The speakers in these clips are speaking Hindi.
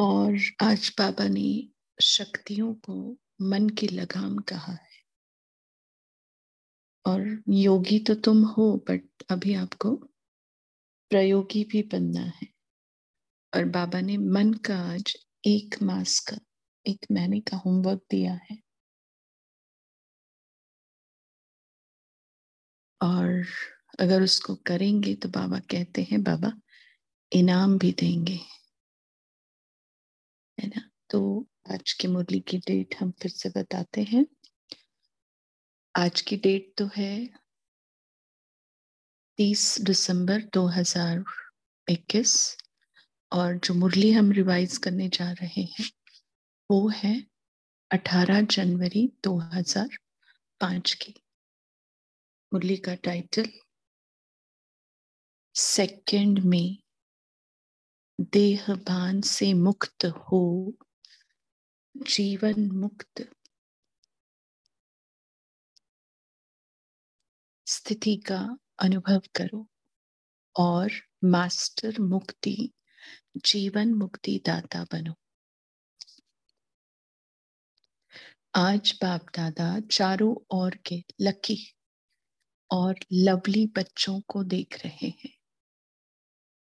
और आज बाबा ने शक्तियों को मन की लगाम कहा है। और योगी तो तुम हो, बट अभी आपको प्रयोगी भी बनना है। और बाबा ने मन का आज 1 मास का, 1 महीने का होमवर्क दिया है। और अगर उसको करेंगे तो बाबा कहते हैं बाबा इनाम भी देंगे, है ना। तो आज की मुरली की डेट हम फिर से बताते हैं। आज की डेट तो है 30 दिसंबर 2021। और जो मुरली हम रिवाइज करने जा रहे हैं वो है 18 जनवरी 2005 की। मुरली का टाइटल सेकंड में देहभान से मुक्त हो, जीवन मुक्त स्थिति का अनुभव करो और मास्टर मुक्ति, जीवन मुक्ति दाता बनो। आज बाप दादा चारों ओर के लकी और लवली बच्चों को देख रहे हैं।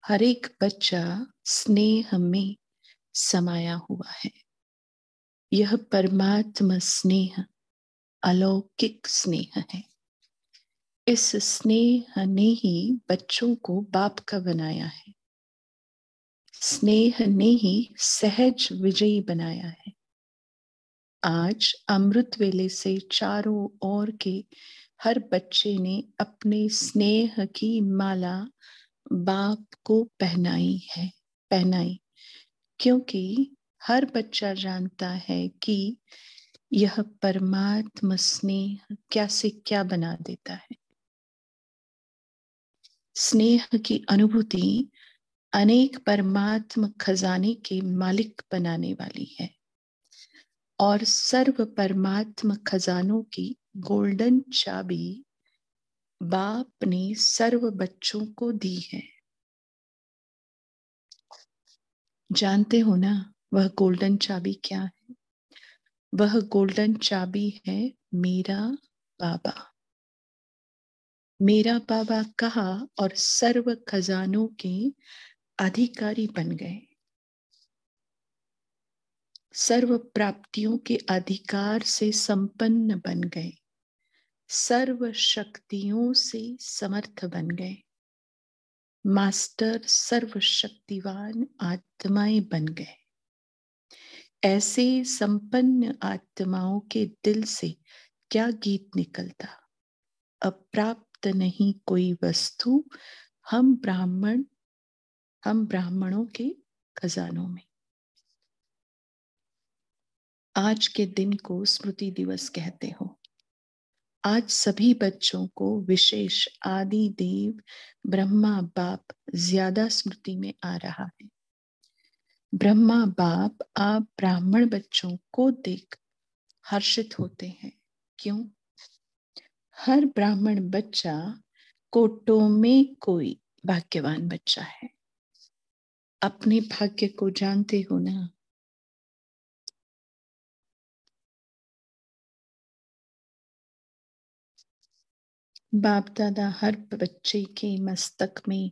हर एक बच्चा स्नेह में समाया हुआ है। यह परमात्मा स्नेह अलौकिक स्नेह है। इस स्नेह ने ही बच्चों को बाप का बनाया है। स्नेह ने ही सहज विजयी बनाया है। आज अमृत वेले से चारों ओर के हर बच्चे ने अपने स्नेह की माला बाप को पहनाई, क्योंकि हर बच्चा जानता है कि यह परमात्मा स्नेह क्या से क्या बना देता है। स्नेह की अनुभूति अनेक परमात्मा खजाने के मालिक बनाने वाली है और सर्व परमात्मा खजानों की गोल्डन चाबी बाप ने सर्व बच्चों को दी है। जानते हो ना वह गोल्डन चाबी क्या है? वह गोल्डन चाबी है मेरा बाबा। मेरा बाबा कहा और सर्व खजानों के अधिकारी बन गए। सर्व प्राप्तियों के अधिकार से संपन्न बन गए। सर्व शक्तियों से समर्थ बन गए। मास्टर सर्वशक्तिवान आत्माएं बन गए। ऐसे संपन्न आत्माओं के दिल से क्या गीत निकलता? अप्राप्त नहीं कोई वस्तु, हम ब्राह्मणों के खजानों में। आज के दिन को स्मृति दिवस कहते हो। आज सभी बच्चों को विशेष आदि देव ब्रह्मा बाप ज्यादा स्मृति में आ रहा है। ब्रह्मा बाप आप ब्राह्मण बच्चों को देख हर्षित होते हैं। क्यों? हर ब्राह्मण बच्चा कोटों में कोई भाग्यवान बच्चा है। अपने भाग्य को जानते हो ना? बाप दादा हर बच्चे के मस्तक में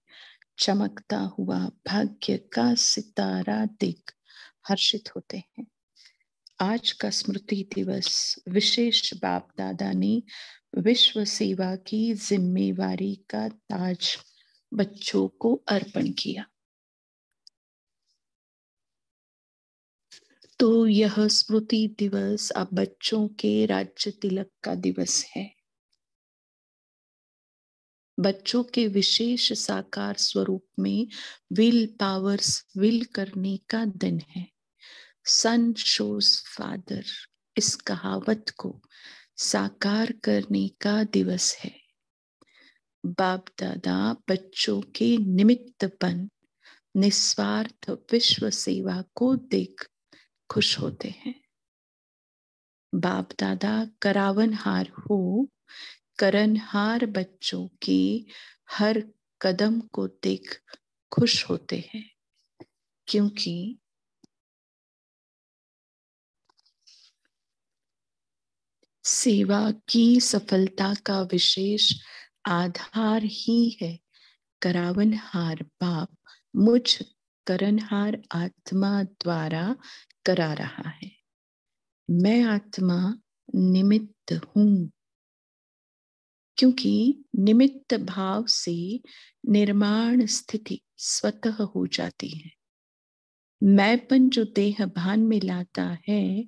चमकता हुआ भाग्य का सितारा देख हर्षित होते हैं। आज का स्मृति दिवस विशेष बाप दादा ने विश्व सेवा की जिम्मेवारी का ताज बच्चों को अर्पण किया। तो यह स्मृति दिवस अब बच्चों के राज्य तिलक का दिवस है। बच्चों के विशेष साकार स्वरूप में विल पावर्स विल करने का दिन है। सन शोज फादर, इस कहावत को साकार करने का दिवस है। बाप दादा बच्चों के निमित्त बन निस्वार्थ विश्व सेवा को देख खुश होते हैं। बाप दादा करावनहार हो, करनहार बच्चों के हर कदम को देख खुश होते हैं, क्योंकि सेवा की सफलता का विशेष आधार ही है करावनहार बाप मुझ करनहार आत्मा द्वारा करा रहा है। मैं आत्मा निमित्त हूं, क्योंकि निमित्त भाव से निर्माण स्थिति स्वतः हो जाती है। मैंपन जो देह भान में लाता है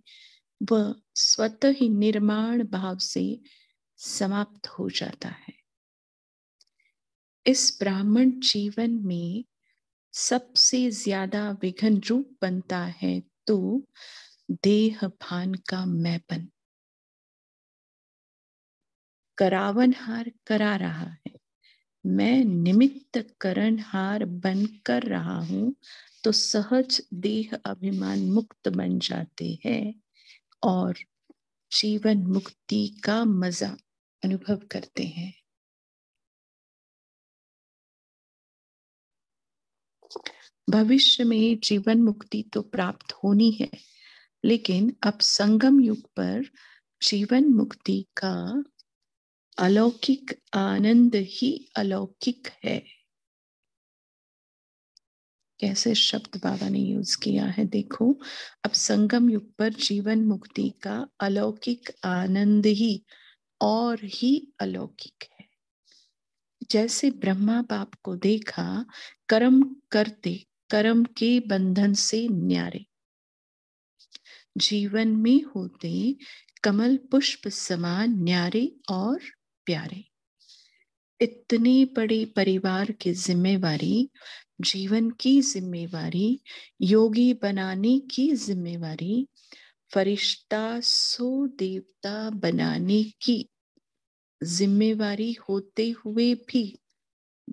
वह स्वतः ही निर्माण भाव से समाप्त हो जाता है। इस ब्राह्मण जीवन में सबसे ज्यादा विघन रूप बनता है तो देह भान का मैंपन। करावनहार करा रहा है, मैं निमित्त करणहार बनकर रहा हूं, तो सहज देह अभिमान मुक्त बन जाते हैं और जीवन मुक्ति का मजा अनुभव करते हैं। भविष्य में जीवन मुक्ति तो प्राप्त होनी है, लेकिन अब संगम युग पर जीवन मुक्ति का अलौकिक आनंद ही अलौकिक है। कैसे शब्द बाबा ने यूज किया है देखो। अब संगम युग पर जीवन मुक्ति का अलौकिक आनंद ही और ही अलौकिक है। जैसे ब्रह्मा बाप को देखा कर्म करते कर्म के बंधन से न्यारे, जीवन में होते कमल पुष्प समान न्यारे और प्यारे। इतने बड़े परिवार की जिम्मेवारी, जीवन की जिम्मेवारी, योगी बनाने की जिम्मेवारी, फरिश्ता सो देवता बनाने की जिम्मेवारी होते हुए भी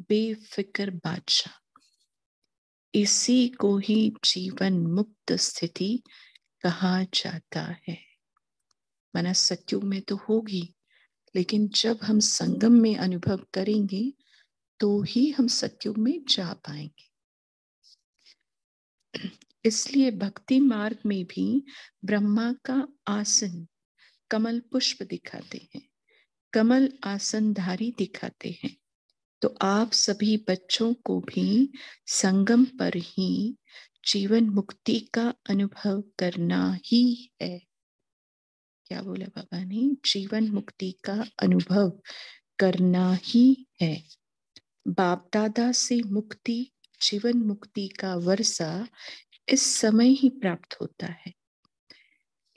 बेफिक्र बादशाह, इसी को ही जीवन मुक्त स्थिति कहा जाता है। मना सत्युग में तो होगी, लेकिन जब हम संगम में अनुभव करेंगे तो ही हम सत्युग में जा पाएंगे। इसलिए भक्ति मार्ग में भी ब्रह्मा का आसन कमल पुष्प दिखाते हैं, कमल आसनधारी दिखाते हैं। तो आप सभी बच्चों को भी संगम पर ही जीवन मुक्ति का अनुभव करना ही है। क्या बोला बाबा ने? जीवन मुक्ति का अनुभव करना ही है। बाप दादा से मुक्ति, जीवन मुक्ति का वर्षा इस समय ही प्राप्त होता है।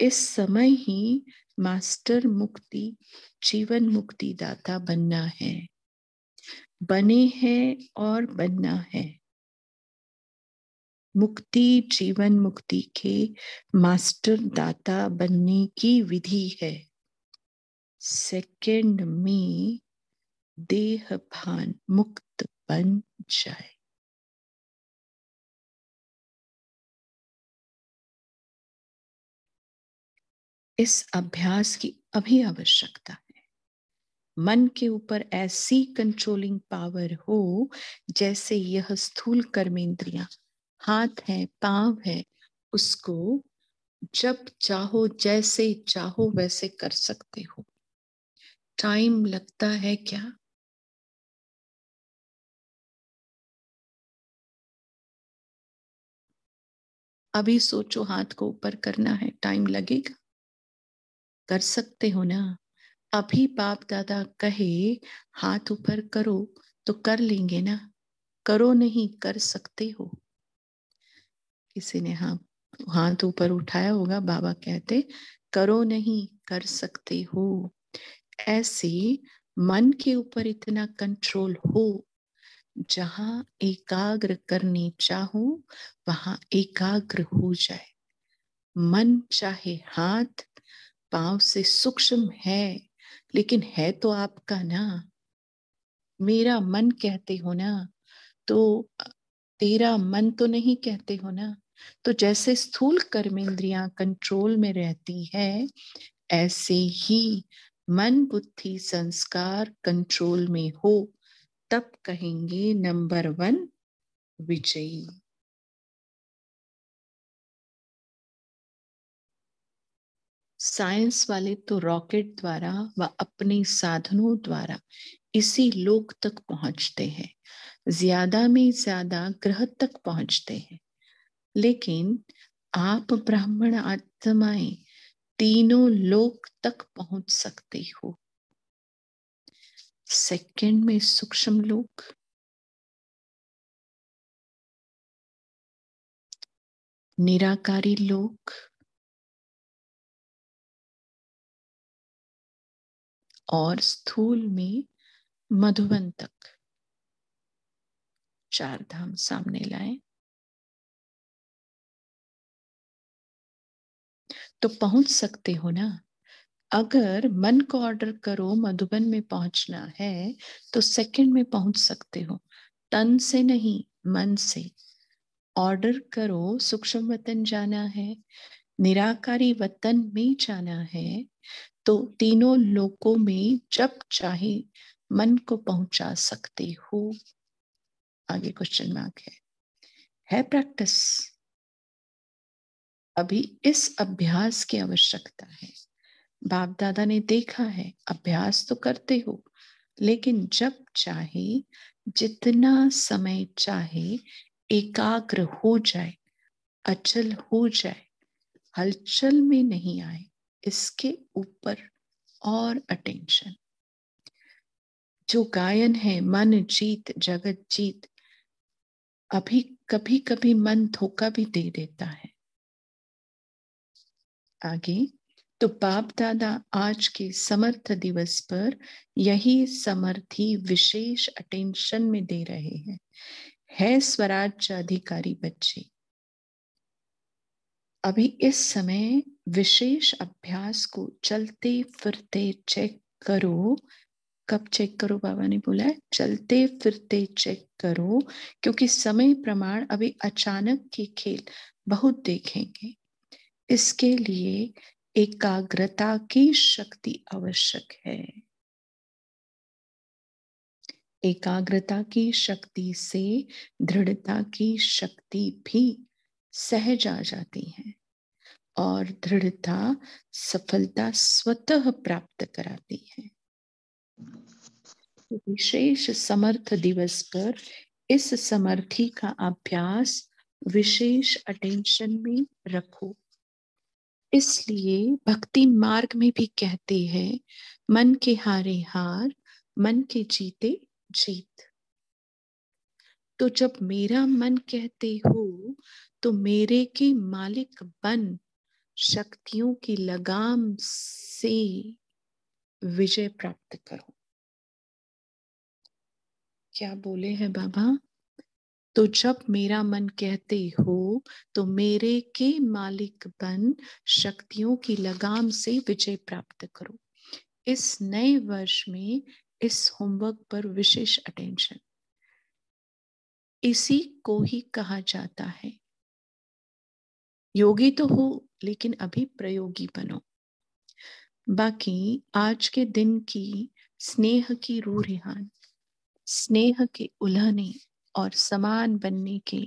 इस समय ही मास्टर मुक्ति, जीवन मुक्ति दाता बनना है, बने हैं और बनना है। मुक्ति जीवन मुक्ति के मास्टर दाता बनने की विधि है। सेकंड में देह भान मुक्त बन जाए। इस अभ्यास की अभी आवश्यकता है। मन के ऊपर ऐसी कंट्रोलिंग पावर हो जैसे यह स्थूल कर्मेंद्रियां, हाथ है, पांव है, उसको जब चाहो जैसे चाहो वैसे कर सकते हो। टाइम लगता है क्या? अभी सोचो हाथ को ऊपर करना है, टाइम लगेगा? कर सकते हो ना? अभी बाप दादा कहे हाथ ऊपर करो तो कर लेंगे ना? करो नहीं, कर सकते हो। किसी ने हाथ ऊपर उठाया होगा, बाबा कहते करो नहीं, कर सकते हो। ऐसे मन के ऊपर इतना कंट्रोल हो, जहां एकाग्र करने चाहो वहां एकाग्र हो जाए। मन चाहे हाथ पांव से सूक्ष्म है, लेकिन है तो आपका ना। मेरा मन कहते हो ना, तो तेरा मन तो नहीं कहते हो ना। तो जैसे स्थूल कर्मेंद्रियां कंट्रोल में रहती है, ऐसे ही मन बुद्धि संस्कार कंट्रोल में हो, तब कहेंगे नंबर 1 विजयी। साइंस वाले तो रॉकेट द्वारा व अपने साधनों द्वारा इसी लोक तक पहुंचते हैं, ज्यादा में ज्यादा ग्रह तक पहुंचते हैं, लेकिन आप ब्राह्मण आत्माएं तीनों लोक तक पहुंच सकते हो। सेकंड में सूक्ष्म लोक, निराकारी लोक और स्थूल में मधुबन तक। चार धाम सामने लाए तो पहुंच सकते हो ना। अगर मन को ऑर्डर करो मधुबन में पहुंचना है तो सेकंड में पहुंच सकते हो, तन से नहीं मन से। ऑर्डर करो सूक्ष्म वतन जाना है, निराकारी वतन में जाना है, तो तीनों लोकों में जब चाहे मन को पहुंचा सकते हो। आगे क्वेश्चन मार्क है प्रैक्टिस। अभी इस अभ्यास की आवश्यकता है। बाप दादा ने देखा है अभ्यास तो करते हो, लेकिन जब चाहे जितना समय चाहे एकाग्र हो जाए, अचल हो जाए, हलचल में नहीं आए, इसके ऊपर और अटेंशन। जो गायन है मन जीत जगत जीत, अभी कभी कभी मन धोखा भी दे देता है। आगे तो बाप दादा आज के समर्थ दिवस पर यही समर्थी विशेष अटेंशन में दे रहे हैं। है स्वराज्य अधिकारी बच्चे, अभी इस समय विशेष अभ्यास को चलते फिरते चेक करो। कब चेक करो? बाबा ने बोला है चलते फिरते चेक करो, क्योंकि समय प्रमाण अभी अचानक के खेल बहुत देखेंगे। इसके लिए एकाग्रता की शक्ति आवश्यक है। एकाग्रता की शक्ति से दृढ़ता की शक्ति भी सहज आ जाती है और दृढ़ता सफलता स्वतः प्राप्त कराती है। विशेष समर्थ दिवस पर इस समर्थी का अभ्यास विशेष अटेंशन में रखो। इसलिए भक्ति मार्ग में भी कहते हैं मन के हारे हार, मन के जीते जीत। तो जब मेरा मन कहते हो तो मेरे के मालिक बन शक्तियों की लगाम से विजय प्राप्त करो। क्या बोले हैं बाबा? तो जब मेरा मन कहते हो तो मेरे के मालिक बन शक्तियों की लगाम से विजय प्राप्त करो। इस नए वर्ष में इस होमवर्क पर विशेष अटेंशन। इसी को ही कहा जाता है योगी तो हो लेकिन अभी प्रयोगी बनो। बाकी आज के दिन की स्नेह की रूह रिहान, स्नेह के उल्हने और समान बनने के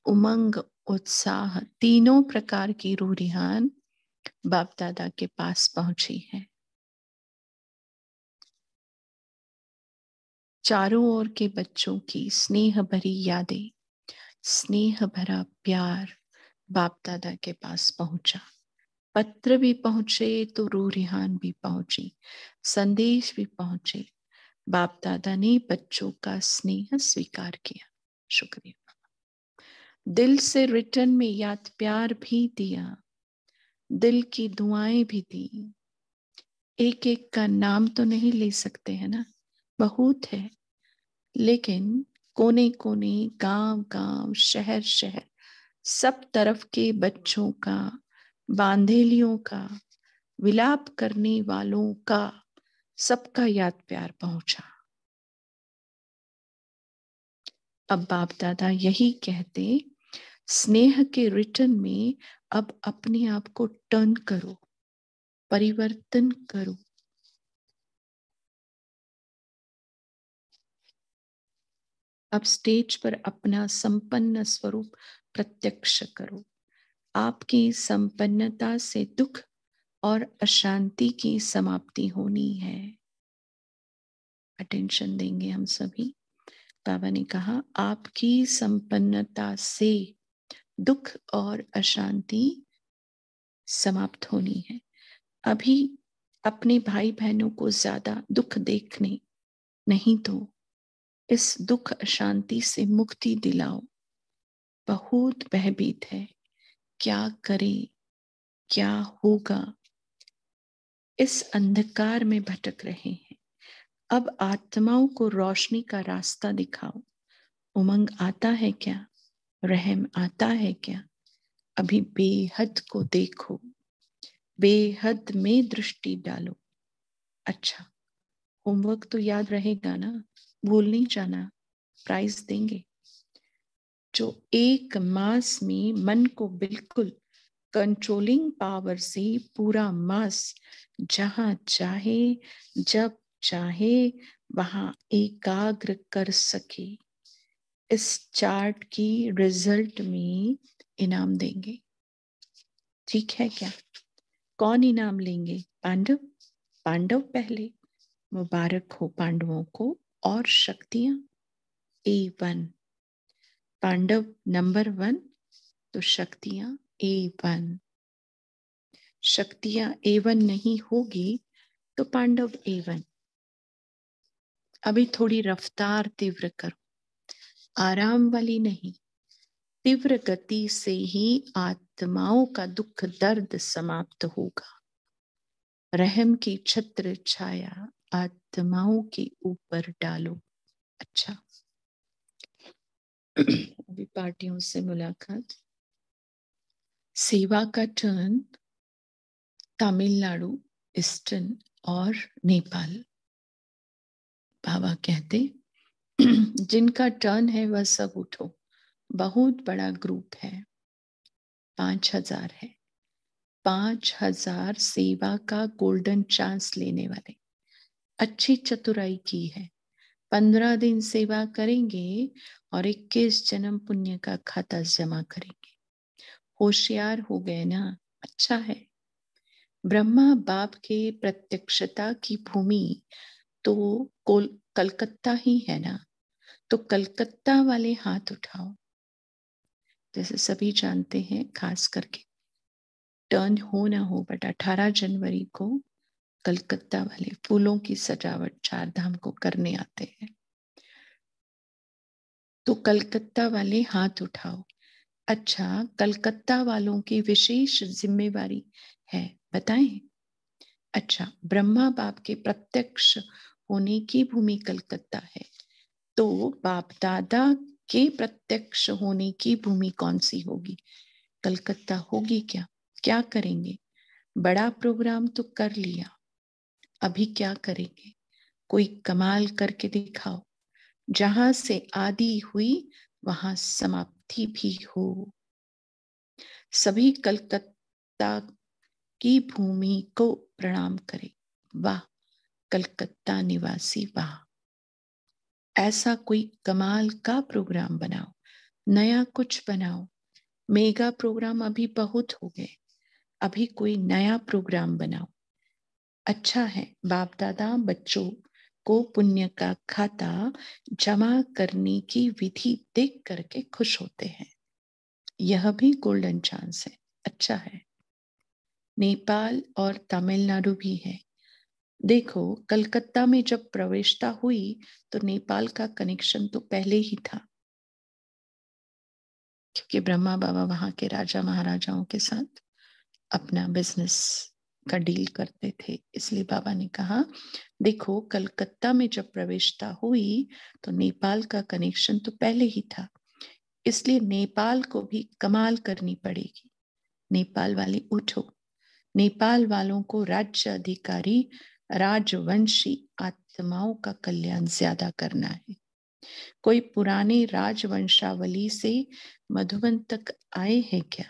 उमंग उत्साह, तीनों प्रकार की रूह रिहान बाप दादा के पास पहुंची है। चारों ओर के बच्चों की स्नेह भरी यादें, स्नेह भरा प्यार बाप दादा के पास पहुंचा। पत्र भी पहुंचे तो रूह रिहान भी पहुंची, संदेश भी पहुंचे। बाप दादा ने बच्चों का स्नेह स्वीकार किया। शुक्रिया। दिल से रिटर्न में याद प्यार भी दिया, दिल की दुआएं भी दी। एक एक का नाम तो नहीं ले सकते हैं ना, बहुत है, लेकिन कोने कोने गांव गांव शहर शहर सब तरफ के बच्चों का, बांधेलियों का, विलाप करने वालों का, सबका याद प्यार पहुंचा। अब बाप दादा यही कहते स्नेह के रिटर्न में अब अपने आप को टर्न करो, परिवर्तन करो। अब स्टेज पर अपना संपन्न स्वरूप प्रत्यक्ष करो। आपकी संपन्नता से दुख और अशांति की समाप्ति होनी है। अटेंशन देंगे हम सभी। बाबा ने कहा आपकी संपन्नता से दुख और अशांति समाप्त होनी है। अभी अपने भाई बहनों को ज्यादा दुख देखने नहीं तो इस दुख अशांति से मुक्ति दिलाओ। बहुत भयभीत है, क्या करें, क्या होगा, इस अंधकार में भटक रहे हैं। अब आत्माओं को रोशनी का रास्ता दिखाओ। उमंग आता है क्या, रहम आता है क्या? अभी बेहद को देखो, बेहद में दृष्टि डालो। अच्छा, होमवर्क तो याद रहेगा ना, भूल नहीं जाना, प्राइज देंगे। जो एक मास में मन को बिल्कुल कंट्रोलिंग पावर से पूरा मास जहां चाहे जब चाहे वहां एकाग्र कर सके, इस चार्ट की रिजल्ट में इनाम देंगे। ठीक है क्या? कौन इनाम लेंगे? पांडव। पांडव पहले, मुबारक हो पांडवों को। और शक्तियां A1, पांडव नंबर 1 तो शक्तियां A1। शक्तियां A1 नहीं होगी तो पांडव A1। अभी थोड़ी रफ्तार तीव्र करो, आराम वाली नहीं, तीव्र गति से ही आत्माओं का दुख दर्द समाप्त होगा। रहम की छत्र छाया आत्माओं के ऊपर डालो। अच्छा, अभी पार्टियों से मुलाकात। सेवा का टर्न तमिलनाडु, ईस्टर्न और नेपाल। बाबा कहते जिनका टर्न है वह सब उठो। बहुत बड़ा ग्रुप है, 5000 है। 5000 सेवा का गोल्डन चांस लेने वाले। अच्छी चतुराई की है। 15 दिन सेवा करेंगे और 21 जन्म पुण्य का खाता जमा करेंगे। होशियार हो गए ना, अच्छा है। ब्रह्मा बाप के प्रत्यक्षता की भूमि तो कलकत्ता ही है ना, तो कलकत्ता वाले हाथ उठाओ। जैसे सभी जानते हैं, खास करके टर्न हो ना हो, बट 18 जनवरी को कलकत्ता वाले फूलों की सजावट 4 धाम को करने आते हैं। तो कलकत्ता वाले हाथ उठाओ। अच्छा, कलकत्ता वालों की विशेष जिम्मेवारी है, बताएं? अच्छा, ब्रह्मा बाप के प्रत्यक्ष होने की भूमि कलकत्ता है, तो बाप दादा के प्रत्यक्ष होने की भूमि कौन सी होगी? कलकत्ता होगी क्या? क्या करेंगे? बड़ा प्रोग्राम तो कर लिया, अभी क्या करेंगे? कोई कमाल करके दिखाओ, जहां से आदि हुई वहां समाप्ति भी हो। सभी कलकत्ता की भूमि को प्रणाम करें। वाह कलकत्ता निवासी, वाह। ऐसा कोई कमाल का प्रोग्राम बनाओ, नया कुछ बनाओ। मेगा प्रोग्राम अभी बहुत हो गए, अभी कोई नया प्रोग्राम बनाओ। अच्छा है, बाप दादा बच्चों को पुण्य का खाता जमा करने की विधि देख करके खुश होते हैं। यह भी गोल्डन चांस है, अच्छा है। नेपाल और तमिलनाडु भी है। देखो, कलकत्ता में जब प्रवेशता हुई तो नेपाल का कनेक्शन तो पहले ही था, क्योंकि ब्रह्मा बाबा वहां के राजा महाराजाओं के साथ अपना बिजनेस का डील करते थे। इसलिए बाबा ने कहा देखो, कलकत्ता में जब प्रवेशता हुई तो नेपाल का कनेक्शन तो पहले ही था, इसलिए नेपाल को भी कमाल करनी पड़ेगी। नेपाल वाले उठो। नेपाल वालों को राज्य अधिकारी राजवंशी आत्माओं का कल्याण ज्यादा करना है। कोई पुराने राजवंशावली से मधुबन तक आए हैं क्या?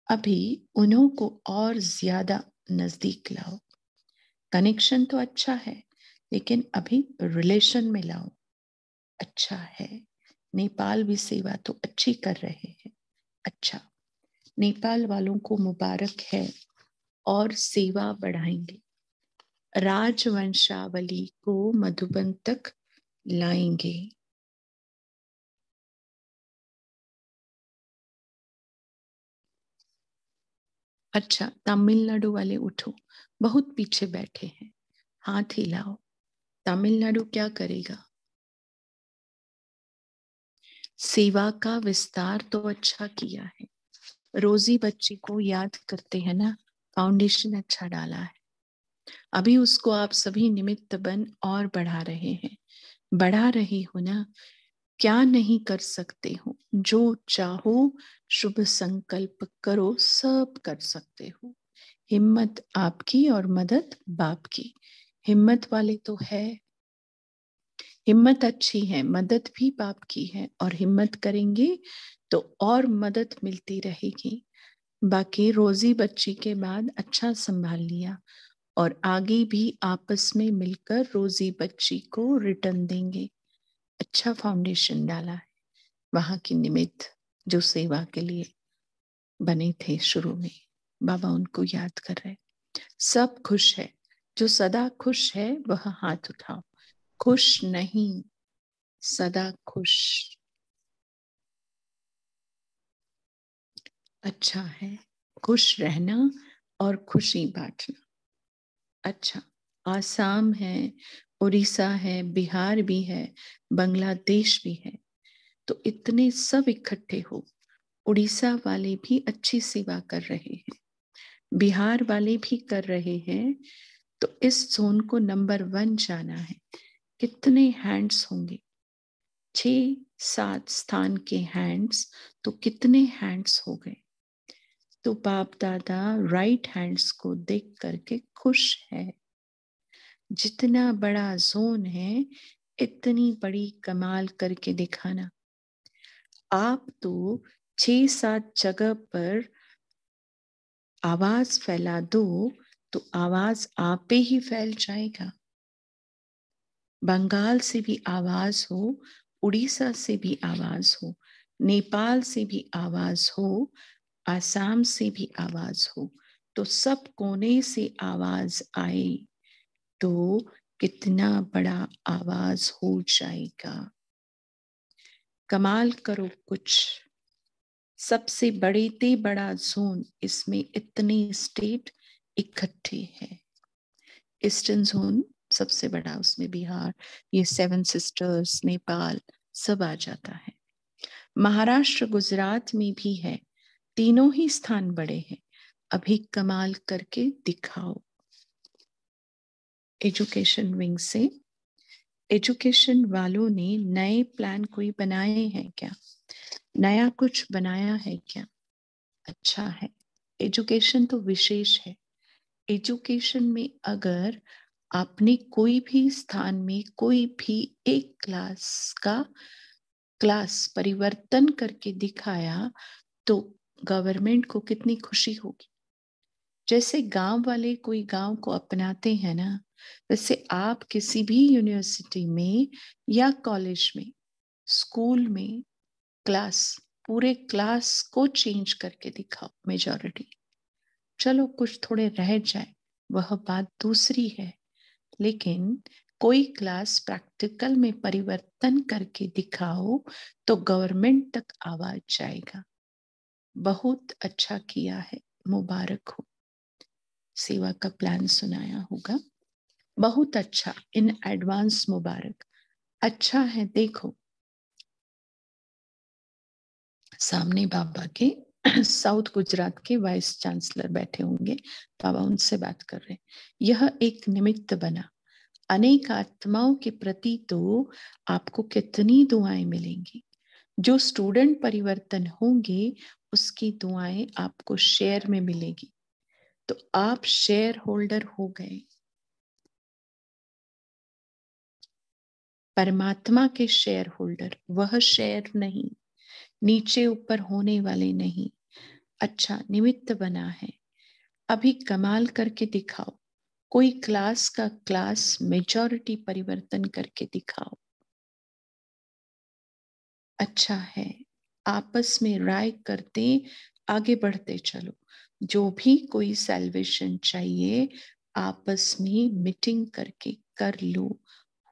अभी उन्हों को और ज्यादा नजदीक लाओ। कनेक्शन तो अच्छा है, लेकिन अभी रिलेशन में लाओ। अच्छा है, नेपाल भी सेवा तो अच्छी कर रहे हैं। अच्छा, नेपाल वालों को मुबारक है, और सेवा बढ़ाएंगे। राजवंशावली को मधुबन तक लाएंगे। अच्छा, तमिलनाडु वाले उठो, बहुत पीछे बैठे हैं, हाथ हिलाओ। तमिलनाडु क्या करेगा? सेवा का विस्तार तो अच्छा किया है, रोजी बच्ची को याद करते हैं ना, फाउंडेशन अच्छा डाला है। अभी उसको आप सभी निमित्त बन और बढ़ा रहे हैं, बढ़ा रही हो ना। क्या नहीं कर सकते हो, जो चाहो शुभ संकल्प करो, सब कर सकते हो। हिम्मत आपकी और मदद बाप की। हिम्मत वाले तो है, हिम्मत अच्छी है, मदद भी बाप की है, और हिम्मत करेंगे तो और मदद मिलती रहेगी। बाकी रोजी बच्ची के बाद अच्छा संभाल लिया, और आगे भी आपस में मिलकर रोजी बच्ची को रिटर्न देंगे। अच्छा फाउंडेशन डाला है। वहां की निमित्त जो सेवा के लिए बने थे शुरू में, बाबा उनको याद कर रहे। सब खुश है, जो सदा खुश है वह हाथ उठाओ। खुश नहीं, सदा खुश। अच्छा है खुश रहना और खुशी बांटना। अच्छा, आसाम है, उड़ीसा है, बिहार भी है, बांग्लादेश भी है, तो इतने सब इकट्ठे हो। उड़ीसा वाले भी अच्छी सेवा कर रहे हैं, बिहार वाले भी कर रहे हैं, तो इस जोन को नंबर 1 जाना है। कितने हैंड्स होंगे? 6-7 स्थान के हैंड्स, तो कितने हैंड्स हो गए? तो बाप दादा राइट हैंड्स को देख करके खुश है। जितना बड़ा जोन है, इतनी बड़ी कमाल करके दिखाना। आप तो 6-7 जगह पर आवाज फैला दो, तो आवाज आप पे ही फैल जाएगा। बंगाल से भी आवाज हो, उड़ीसा से भी आवाज हो, नेपाल से भी आवाज हो, आसाम से भी आवाज हो, तो सब कोने से आवाज आए तो कितना बड़ा आवाज हो जाएगा। कमाल करो कुछ। सबसे बड़े ते बड़ा जोन, इसमें इतने स्टेट इकट्ठे हैं। ईस्टर्न जोन सबसे बड़ा, उसमें बिहार, ये 7 सिस्टर्स, नेपाल सब आ जाता है। महाराष्ट्र गुजरात में भी है, तीनों ही स्थान बड़े हैं। अभी कमाल करके दिखाओ। एजुकेशन विंग से, एजुकेशन वालों ने नए प्लान कोई बनाए हैं क्या? नया कुछ बनाया है क्या? अच्छा है। एजुकेशन तो विशेष है। एजुकेशन में अगर आपने कोई भी स्थान में कोई भी एक क्लास परिवर्तन करके दिखाया, तो गवर्नमेंट को कितनी खुशी होगी। जैसे गांव वाले कोई गांव को अपनाते हैं ना, वैसे आप किसी भी यूनिवर्सिटी में या कॉलेज में, स्कूल में, क्लास, पूरे क्लास को चेंज करके दिखाओ। मेजॉरिटी, चलो कुछ थोड़े रह जाए वह बात दूसरी है, लेकिन कोई क्लास प्रैक्टिकल में परिवर्तन करके दिखाओ तो गवर्नमेंट तक आवाज जाएगा। बहुत अच्छा किया है, मुबारक हो। सेवा का प्लान सुनाया होगा, बहुत अच्छा, इन एडवांस मुबारक। अच्छा है। देखो सामने बाबा के साउथ गुजरात के वाइस चांसलर बैठे होंगे, बाबा उनसे बात कर रहे हैं। यह एक निमित्त बना, अनेक आत्माओं के प्रति तो आपको कितनी दुआएं मिलेंगी। जो स्टूडेंट परिवर्तन होंगे उसकी दुआएं आपको शेयर में मिलेगी, तो आप शेयर होल्डर हो गए। परमात्मा के शेयर होल्डर, वह शेयर नहीं, नीचे ऊपर होने वाले नहीं। अच्छा, निमित्त बना है। अभी कमाल करके दिखाओ, कोई क्लास का क्लास मेजॉरिटी परिवर्तन करके दिखाओ। अच्छा है, आपस में राय करते आगे बढ़ते चलो। जो भी कोई सैल्वेशन चाहिए आपस में मीटिंग करके कर लो,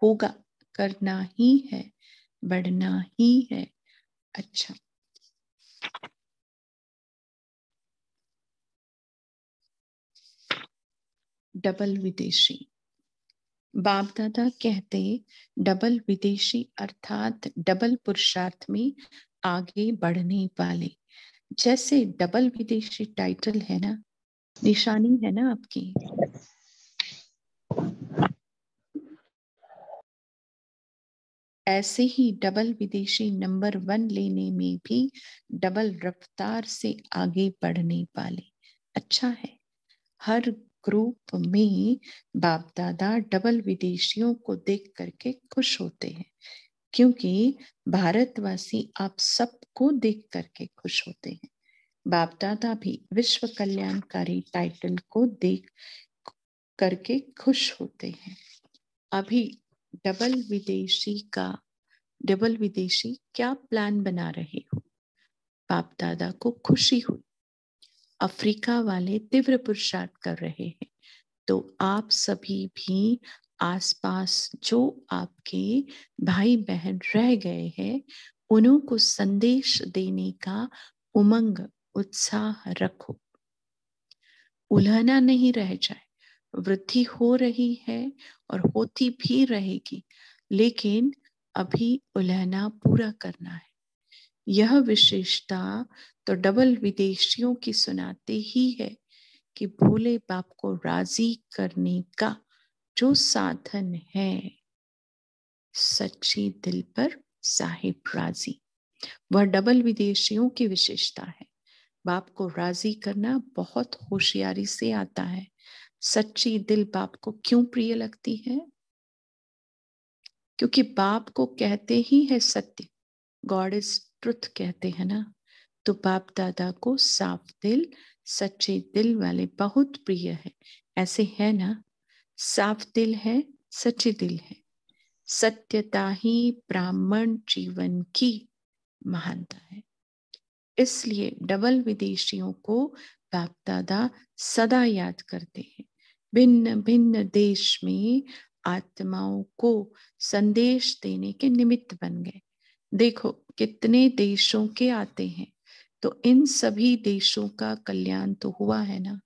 होगा, करना ही है, बढ़ना ही है। अच्छा, डबल विदेशी। बाप दादा कहते डबल विदेशी अर्थात डबल पुरुषार्थ में आगे बढ़ने वाले। जैसे डबल विदेशी टाइटल है ना, निशानी है ना आपकी, ऐसे ही डबल विदेशी नंबर 1 लेने में भी डबल रफ्तार से आगे बढ़ने वाले। अच्छा है, हर ग्रुप में बाप दादा डबल विदेशियों को देख करके खुश होते हैं, क्योंकि भारतवासी आप सबको देख करके खुश होते हैं। बाप दादा भी विश्व कल्याणकारी टाइटल को देख करके खुश होते हैं। अभी डबल विदेशी क्या प्लान बना रहे हो? बाप दादा को खुशी हुई, अफ्रीका वाले तीव्र पुरुषार्थ कर रहे हैं, तो आप सभी भी आसपास जो आपके भाई बहन रह गए हैं उन्हों को संदेश देने का उमंग उत्साह रखो, उल्हना नहीं रह जाए। वृद्धि हो रही है और होती भी रहेगी, लेकिन अभी उल्हना पूरा करना है। यह विशेषता तो डबल विदेशियों की सुनाते ही है कि भोले बाप को राजी करने का जो साधन है, सच्ची दिल पर साहिब राजी, वह डबल विदेशियों की विशेषता है। बाप को राजी करना बहुत होशियारी से आता है। सच्ची दिल बाप को क्यों प्रिय लगती है? क्योंकि बाप को कहते ही है सत्य, गॉड इज ट्रुथ कहते हैं ना, तो बाप दादा को साफ दिल सच्चे दिल वाले बहुत प्रिय है। ऐसे है ना, साफ दिल है, सच्चे दिल है, सत्यता ही ब्राह्मण जीवन की महानता है। इसलिए डबल विदेशियों को बाप दादा सदा याद करते हैं। भिन्न भिन्न देश में आत्माओं को संदेश देने के निमित्त बन गए। देखो कितने देशों के आते हैं, तो इन सभी देशों का कल्याण तो हुआ है ना।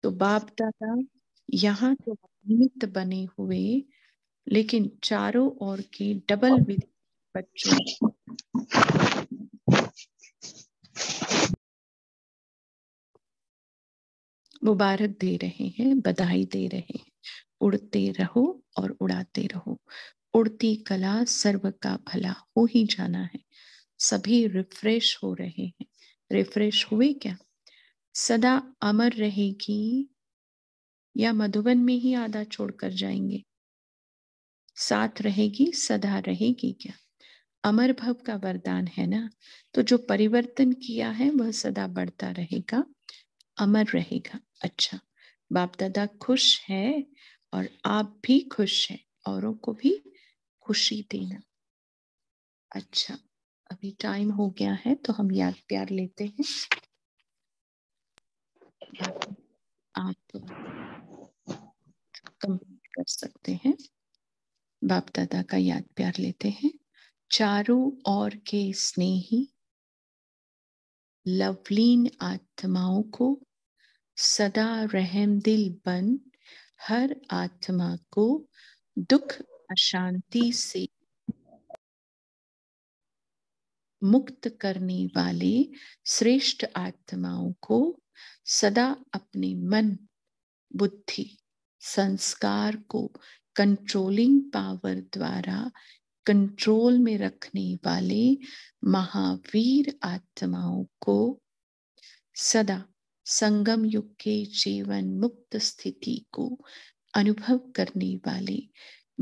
तो बाप दादा यहाँ तो निमित्त बने हुए, लेकिन चारों ओर के डबल विदेशी बच्चों मुबारक दे रहे हैं, बधाई दे रहे हैं। उड़ते रहो और उड़ाते रहो, उड़ती कला सर्व का भला हो ही जाना है। सभी रिफ्रेश हो रहे हैं। रिफ्रेश हुए क्या? सदा अमर रहेगी या मधुबन में ही आधा छोड़कर जाएंगे? साथ रहेगी, सदा रहेगी क्या? अमर भव का वरदान है ना, तो जो परिवर्तन किया है वह सदा बढ़ता रहेगा, अमर रहेगा। अच्छा, बाप दादा खुश है और आप भी खुश हैं, औरों को भी खुशी देना। अच्छा, अभी टाइम हो गया है तो हम याद प्यार लेते हैं। आप कंप्लीट कर सकते हैं। बाप दादा का याद प्यार लेते हैं। चारों ओर के स्नेही लवलीन आत्माओं को सदा रहमदिल बन हर आत्मा को दुख अशांति से मुक्त करने वाले श्रेष्ठ आत्माओं को सदा अपने मन, बुद्धि, संस्कार को कंट्रोलिंग पावर द्वारा कंट्रोल में रखने वाले महावीर आत्माओं को सदा संगम युग के जीवन मुक्त स्थिति को अनुभव करने वाले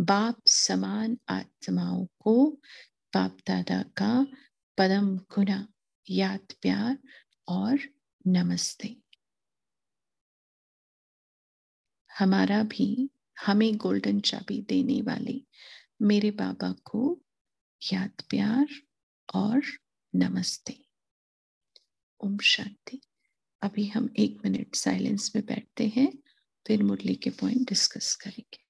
बाप समान आत्माओं को बाप दादा का परम गुना याद प्यार और नमस्ते। हमारा भी हमें गोल्डन चाबी देने वाले मेरे बाबा को याद प्यार और नमस्ते। ओम शांति। अभी हम 1 मिनट साइलेंस में बैठते हैं, फिर मुरली के पॉइंट डिस्कस करेंगे।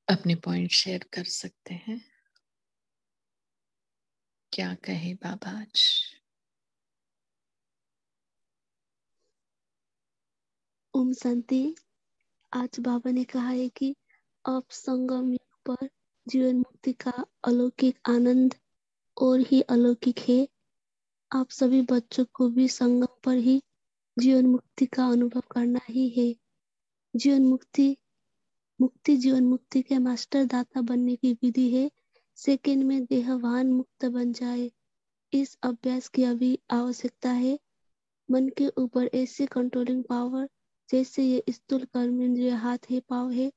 अपने पॉइंट शेयर कर सकते हैं। क्या कहे बाबा आज? ओम शांति। आज बाबा ने कहा है कि अब संगम युग पर जीवन मुक्ति का अलौकिक आनंद और ही अलौकिक है। आप सभी बच्चों को भी संगम पर ही जीवन मुक्ति का अनुभव करना ही है। जीवन मुक्ति जीवन मुक्ति के मास्टर दाता बनने की विधि है। सेकंड में देहवान मुक्त बन जाए, इस अभ्यास की अभी आवश्यकता है। मन के ऊपर ऐसी कंट्रोलिंग पावर जैसे ये स्थूल कर्मेंद्रिय हाथ है, पाव है,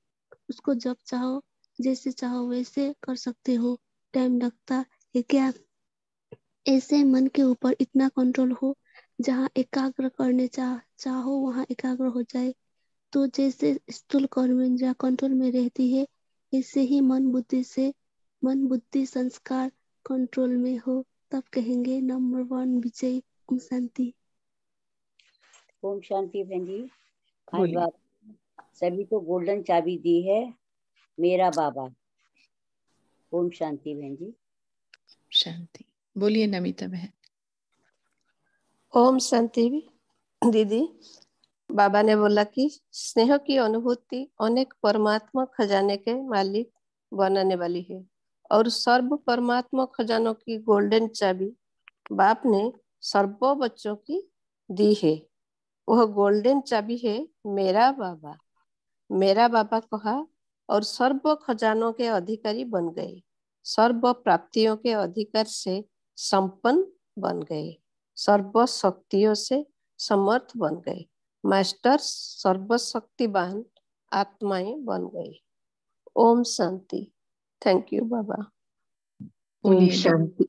उसको जब चाहो जैसे चाहो वैसे कर सकते हो। टाइम लगता है क्या? ऐसे मन के ऊपर इतना कंट्रोल हो जहाँ एकाग्र करने चाहो वहाँ एकाग्र हो जाए। तो जैसे स्थूल कर्मेंद्रिय कंट्रोल में रहती है, ऐसे ही मन बुद्धि संस्कार कंट्रोल में हो, तब कहेंगे नंबर 1 विजय। ओम शांति। ओम शांति बहन जी। आज बोलिए। बात सभी को गोल्डन चाबी दी है मेरा बाबा। ओम शांति बहन जी। शांति। बोलिए नमिता बहन। ओम शांति दीदी। बाबा ने बोला कि स्नेह की अनुभूति अनेक परमात्मा खजाने के मालिक बनाने वाली है और सर्व परमात्मा खजानों की गोल्डन चाबी बाप ने सर्व बच्चों की दी है। वह गोल्डन चाबी है मेरा बाबा। मेरा बाबा कहा और सर्व खजानों के अधिकारी बन गए, सर्व प्राप्तियों के अधिकार से संपन्न बन गए, सर्व शक्तियों से समर्थ बन गए, मास्टर सर्वशक्तिवान आत्माएं बन गए। ओम शांति। थैंक यू बाबा। ओम शांति।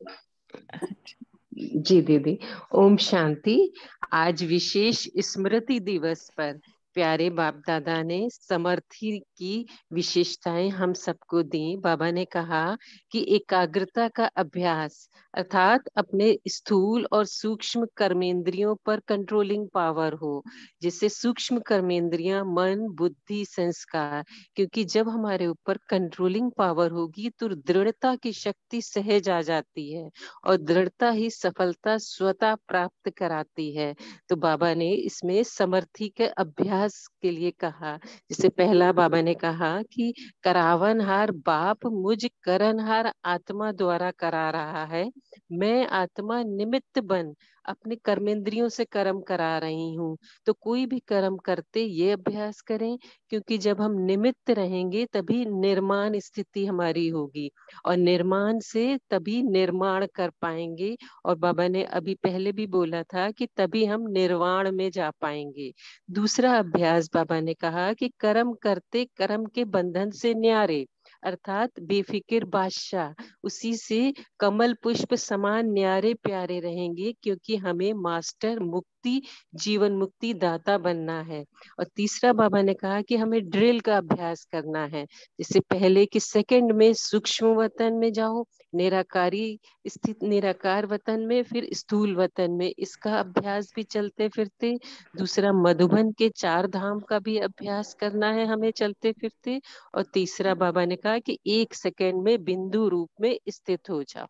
जी दीदी, ओम शांति। आज विशेष स्मृति दिवस पर प्यारे बाप दादा ने समर्थी की विशेषताएं हम सबको दी। बाबा ने कहा कि एकाग्रता का अभ्यास अर्थात अपने स्थूल और सूक्ष्म कर्मेंद्रियों पर कंट्रोलिंग पावर हो, जिससे सूक्ष्म कर्मेंद्रियां मन बुद्धि संस्कार, क्योंकि जब हमारे ऊपर कंट्रोलिंग पावर होगी तो दृढ़ता की शक्ति सहज आ जाती है और दृढ़ता ही सफलता स्वतः प्राप्त कराती है। तो बाबा ने इसमें समर्थी के अभ्यास के लिए कहा। जैसे पहला बाबा ने कहा कि करावनहार बाप मुझ करनहार आत्मा द्वारा करा रहा है। मैं आत्मा निमित्त बन अपने कर्मेंद्रियों से कर्म करा रही हूँ। तो कोई भी कर्म करते ये अभ्यास करें, क्योंकि जब हम निमित्त रहेंगे तभी निर्माण स्थिति हमारी होगी और निर्माण से तभी निर्माण कर पाएंगे। और बाबा ने अभी पहले भी बोला था कि तभी हम निर्वाण में जा पाएंगे। दूसरा अभ्यास बाबा ने कहा कि कर्म करते कर्म के बंधन से न्यारे अर्थात बेफिक्र बादशाह, उसी से कमल पुष्प समान न्यारे प्यारे रहेंगे, क्योंकि हमें मास्टर मुक्ति मुक्ति, जीवन मुक्ति दाता बनना है। और तीसरा बाबा ने कहा कि हमें ड्रिल का अभ्यास करना है। जैसे पहले कि सेकंड में सूक्ष्म वतन में जाओ, निराकारी स्थित निराकार वतन में, फिर स्थूल वतन में, इसका अभ्यास भी चलते फिरते। दूसरा मधुबन के 4 धाम का भी अभ्यास करना है हमें चलते फिरते। और तीसरा बाबा ने कहा कि 1 सेकंड में बिंदु रूप में स्थित हो जाओ।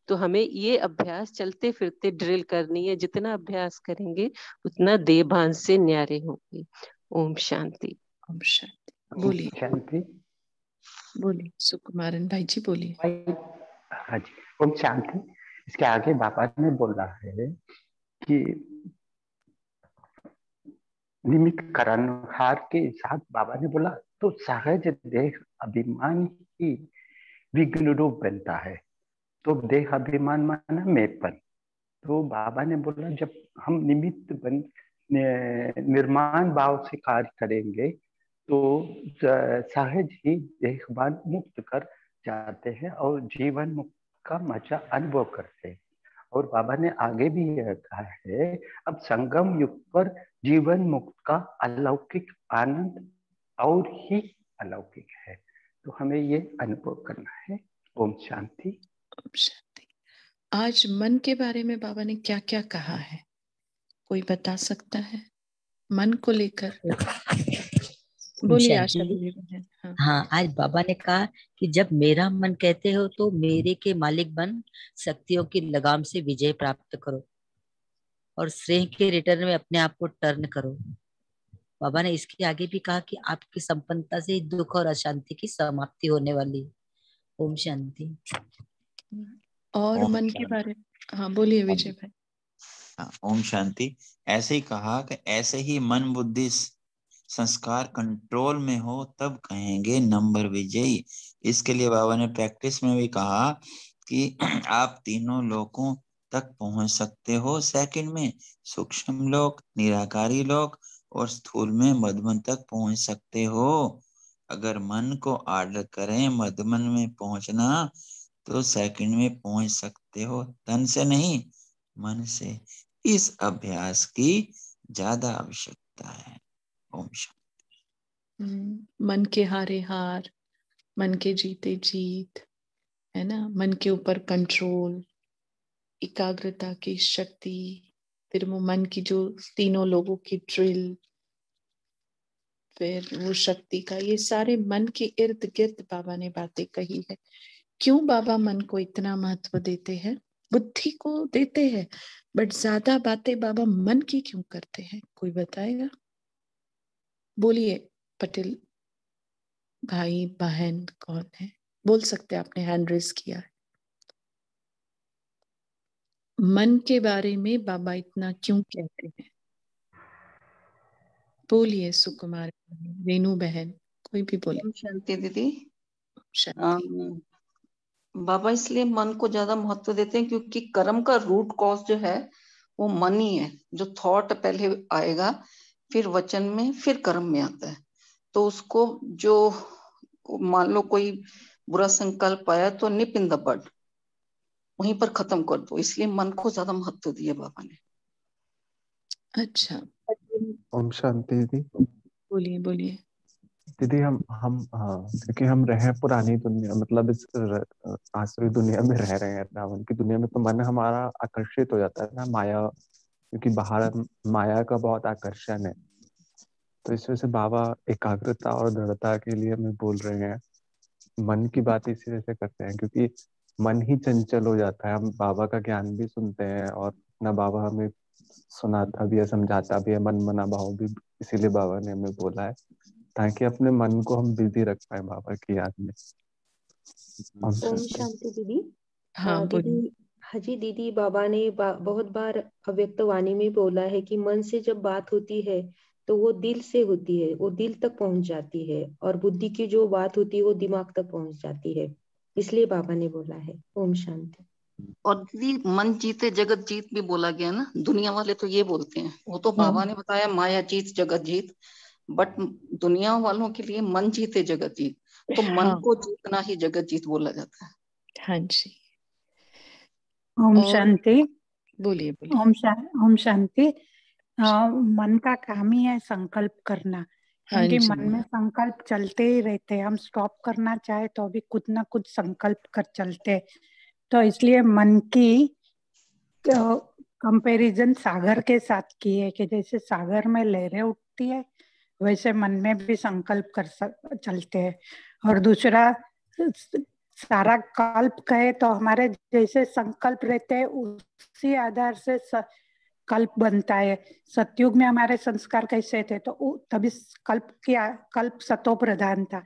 तो हमें ये अभ्यास चलते फिरते ड्रिल करनी है। जितना अभ्यास करेंगे उतना देवभान से न्यारे होंगे। ओम शांति। ओम शांति। बोलिए शांति। बोलिए सुकुमारन भाई जी, बोलिए। हाँ जी, ओम शांति। इसके आगे बाबा ने बोला है कि निमित्त कारण हार के साथ बाबा ने बोला तो सहज देह अभिमान ही विघ्न रूप बनता है। तो देह अभिमान माना मेपन। तो बाबा ने बोला जब हम निमित्त बन निर्माण भाव से कार्य करेंगे तो सहज ही देहभान मुक्त कर जाते हैं और जीवन मुक्त का मजा अनुभव करते हैं। और बाबा ने आगे भी यह कहा है अब संगम युग पर जीवन मुक्त का अलौकिक आनंद और ही अलौकिक है। तो हमें ये अनुभव करना है। ओम शांति। ओम शांति। आज मन के बारे में बाबा ने क्या क्या कहा है, कोई बता सकता है? मन को लेकर बोलिए आशा दीदी। हाँ, आज बाबा ने कहा कि जब मेरा मन कहते हो तो मेरे के मालिक बन शक्तियों की लगाम से विजय प्राप्त करो और श्रेय के रिटर्न में अपने आप को टर्न करो। बाबा ने इसके आगे भी कहा कि आपकी संपन्नता से दुख और अशांति की समाप्ति होने वाली है। ओम शांति। और मन के बारे में हाँ बोलिए विजय भाई। ओम शांति। ऐसे ही कहा कि ऐसे ही मन बुद्धि संस्कार कंट्रोल में हो तब कहेंगे नंबर विजयी। इसके लिए बाबा ने प्रैक्टिस में भी कहा कि आप तीनों लोकों तक पहुंच सकते हो सेकंड में, सूक्ष्म लोक, निराकारी लोक और स्थूल में मधुबन तक पहुंच सकते हो। अगर मन को ऑर्डर करें मधुबन में पहुंचना तो सेकंड में पहुंच सकते हो, तन से नहीं मन से। इस अभ्यास की ज्यादा आवश्यकता है। ओम शांति। मन के हारे हार, मन के जीते जीत, है ना। मन के ऊपर कंट्रोल, एकाग्रता की शक्ति, फिर वो मन की जो तीनों लोगों की ड्रिल, फिर वो शक्ति का, ये सारे मन के इर्द गिर्द बाबा ने बातें कही है। क्यों बाबा मन को इतना महत्व देते हैं? बुद्धि को देते हैं बट ज्यादा बातें बाबा मन की क्यों करते हैं? कोई बताएगा? बोलिए पटेल भाई बहन कौन है, बोल सकते हैं, आपने हैंड रेज किया है। मन के बारे में बाबा इतना क्यों कहते हैं? बोलिए सुकुमार, रेनू बहन, कोई भी बोले। शांति दीदी। शांति। बाबा इसलिए मन को ज्यादा महत्व देते हैं क्योंकि कर्म का रूट कॉज जो है वो मन ही है। जो थॉट पहले आएगा, फिर वचन में, फिर कर्म में आता है। तो उसको जो मान लो कोई बुरा संकल्प आया तो निप इन द बड, वहीं पर खत्म कर दो। इसलिए मन को ज्यादा महत्व दिया बाबा ने। अच्छा, ओम शांति दीदी। बोलिए बोलिए। दीदी हम क्योंकि हम रहे पुरानी दुनिया, मतलब इस आसुरी दुनिया में रह रहे हैं, रावण की दुनिया में, तो मन हमारा आकर्षित हो जाता है ना माया, क्योंकि बाहर माया का बहुत आकर्षण है। तो इस वजह से बाबा एकाग्रता और दृढ़ता के लिए हमें बोल रहे हैं। मन की बात इसी वजह से करते हैं क्योंकि मन ही चंचल हो जाता है। हम बाबा का ज्ञान भी सुनते हैं और ना बाबा हमें सुनाता भी है, समझाता भी है, मन मना भाव भी। इसीलिए बाबा ने हमें बोला है ताकि अपने मन को हम बिजी रख पाए बाबा की याद में। ओम शांति दीदी। हाँ दीदी, हाजी दीदी, बाबा ने बहुत बार अव्यक्त वाणी में बोला है कि मन से जब बात होती है तो वो दिल से होती है, वो दिल तक पहुंच जाती है, और बुद्धि की जो बात होती है वो दिमाग तक पहुंच जाती है। इसलिए बाबा ने बोला है। ओम शांति। और दीदी मन जीते जगत जीत भी बोला गया ना। दुनिया वाले तो ये बोलते हैं, वो तो बाबा ने बताया माया जीत जगत जीत, बट दुनिया वालों के लिए मन जीते जगत जीत। तो मन को जीतना ही जगत जीत बोला जाता है। हाँ जी। ओम शांति। बोलिए बोलिए। ओम शांति। मन का काम ही है संकल्प करना, हाँ क्योंकि जी। मन में संकल्प चलते ही रहते हैं। हम स्टॉप करना चाहे तो भी कुछ ना कुछ संकल्प कर चलते हैं। तो इसलिए मन की कंपैरिजन सागर के साथ की है कि जैसे सागर में लहरें उठती है वैसे मन में भी संकल्प चलते हैं। और दूसरा, सारा कल्प कहे तो हमारे जैसे संकल्प रहते हैं उसी आधार से कल्प बनता है। सतयुग में हमारे संस्कार कैसे थे तो तभी कल्प सतो प्रधान था।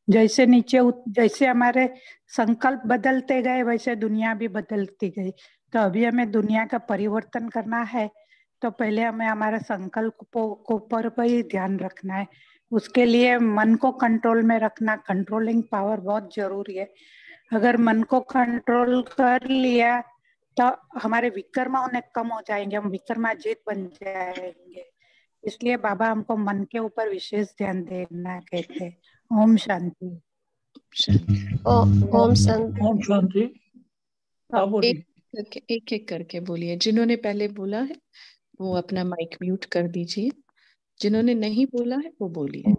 जैसे जैसे हमारे संकल्प बदलते गए वैसे दुनिया भी बदलती गई। तो अभी हमें दुनिया का परिवर्तन करना है तो पहले हमें हमारे संकल्प को पर ही ध्यान रखना है। उसके लिए मन को कंट्रोल में रखना, कंट्रोलिंग पावर बहुत जरूरी है। अगर मन को कंट्रोल कर लिया तो हमारे विकर्म होने कम हो जाएंगे, हम विकर्माजीत बन जाएंगे। इसलिए बाबा हमको मन के ऊपर विशेष ध्यान देना कहते हैं। ओम शांति। ओम शांति। ओम शांति। हाँ बोलिए। एक एक करके बोलिए। जिन्होंने पहले बोला है वो अपना माइक म्यूट कर दीजिए, जिन्होंने नहीं बोला है वो बोलिए।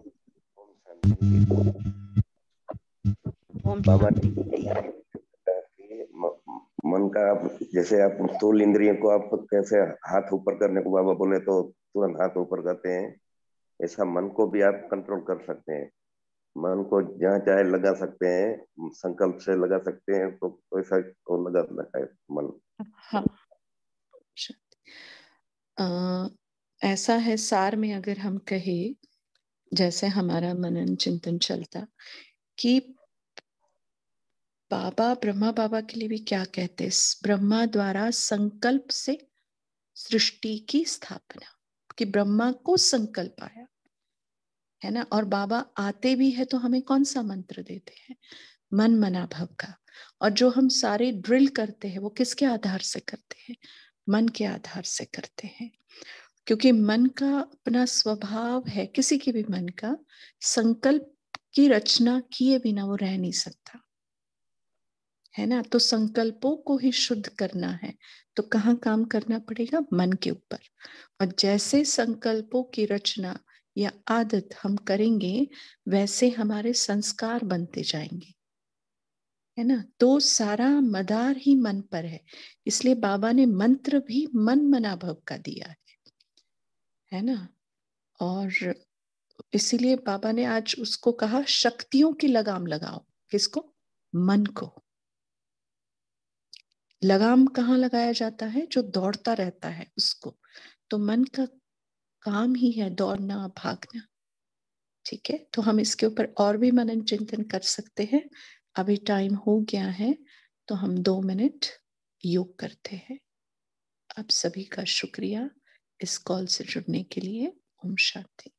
बाबा मन का आप जैसे आप स्थूल इंद्रियों को आप कैसे हाथ ऊपर करने को बाबा बोले तो तुरंत हाथ ऊपर करते हैं, ऐसा मन को भी आप कंट्रोल कर सकते हैं। मन को जहाँ चाहे लगा सकते हैं, संकल्प से लगा सकते हैं, तो ऐसा को लगा है मन। हाँ, ऐसा है सार में अगर हम कहे, जैसे हमारा मनन चिंतन चलता कि बाबा ब्रह्मा बाबा के लिए भी क्या कहते हैं, ब्रह्मा द्वारा संकल्प से सृष्टि की स्थापना, कि ब्रह्मा को संकल्प आया है ना। और बाबा आते भी है तो हमें कौन सा मंत्र देते हैं, मन मना भव का। और जो हम सारे ड्रिल करते हैं वो किसके आधार से करते हैं, मन के आधार से करते हैं। क्योंकि मन का अपना स्वभाव है, किसी के भी मन का संकल्प की रचना किए बिना वो रह नहीं सकता है ना। तो संकल्पों को ही शुद्ध करना है तो कहाँ काम करना पड़ेगा, मन के ऊपर। और जैसे संकल्पों की रचना या आदत हम करेंगे वैसे हमारे संस्कार बनते जाएंगे, है ना। तो सारा मदार ही मन पर है। इसलिए बाबा ने मंत्र भी मन मना भव का दिया है ना। और इसीलिए बाबा ने आज उसको कहा शक्तियों की लगाम लगाओ। किसको, मन को। लगाम कहाँ लगाया जाता है, जो दौड़ता रहता है उसको। तो मन का काम ही है दौड़ना भागना। ठीक है, तो हम इसके ऊपर और भी मनन चिंतन कर सकते हैं। अभी टाइम हो गया है तो हम 2 मिनट योग करते हैं। आप सभी का शुक्रिया इस कॉल से जुड़ने के लिए। ओम शांति।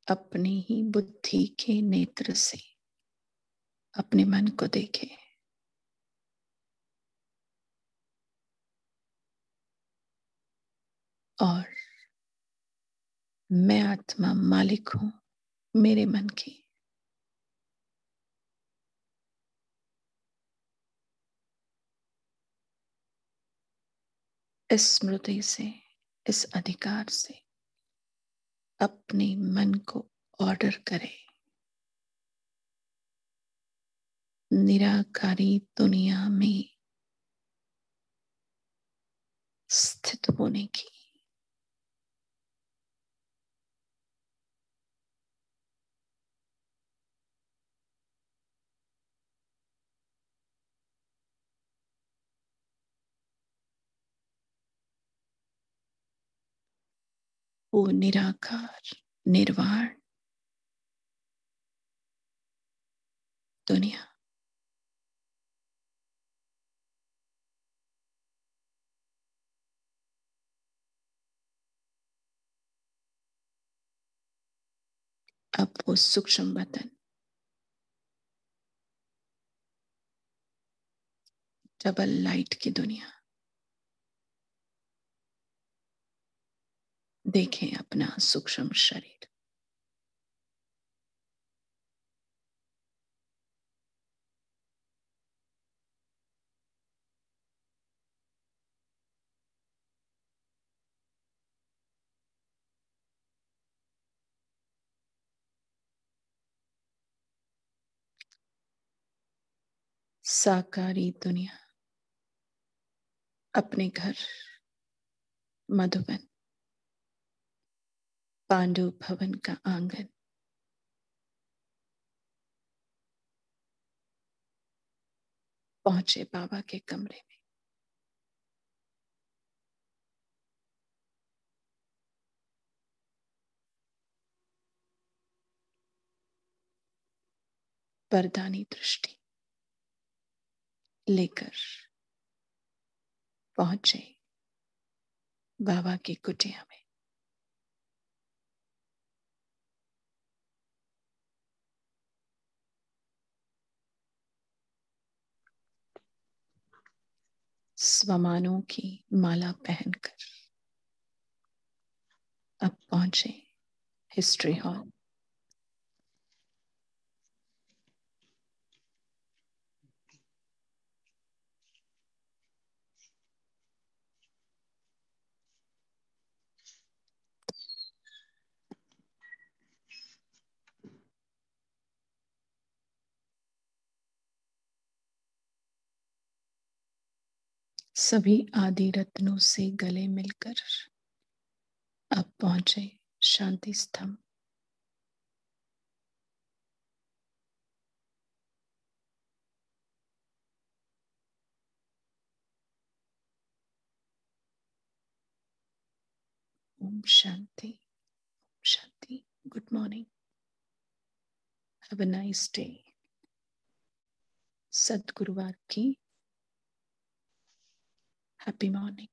अपनी ही बुद्धि के नेत्र से अपने मन को देखें। और मैं आत्मा मालिक हूं मेरे मन की। इस स्मृति से, इस अधिकार से अपने मन को ऑर्डर करें। निराकारी दुनिया में स्थित होने की। वो निराकार निर्वाण दुनिया अब वो सूक्ष्म बदन डबल लाइट की दुनिया देखें। अपना सूक्ष्म शरीर साकारी दुनिया, अपने घर मधुबन, पांडु भवन का आंगन, पहुंचे बाबा के कमरे में। वरदानी दृष्टि लेकर पहुंचे बाबा की कुटिया में। स्वमानों की माला पहनकर अब पहुंचे हिस्ट्री हॉल। सभी आदि रत्नों से गले मिलकर अब पहुंचे शांति स्तंभ। ओम शांति, शांति। Good morning, have a nice day. सद्गुरुवार की हैप्पी मॉर्निंग।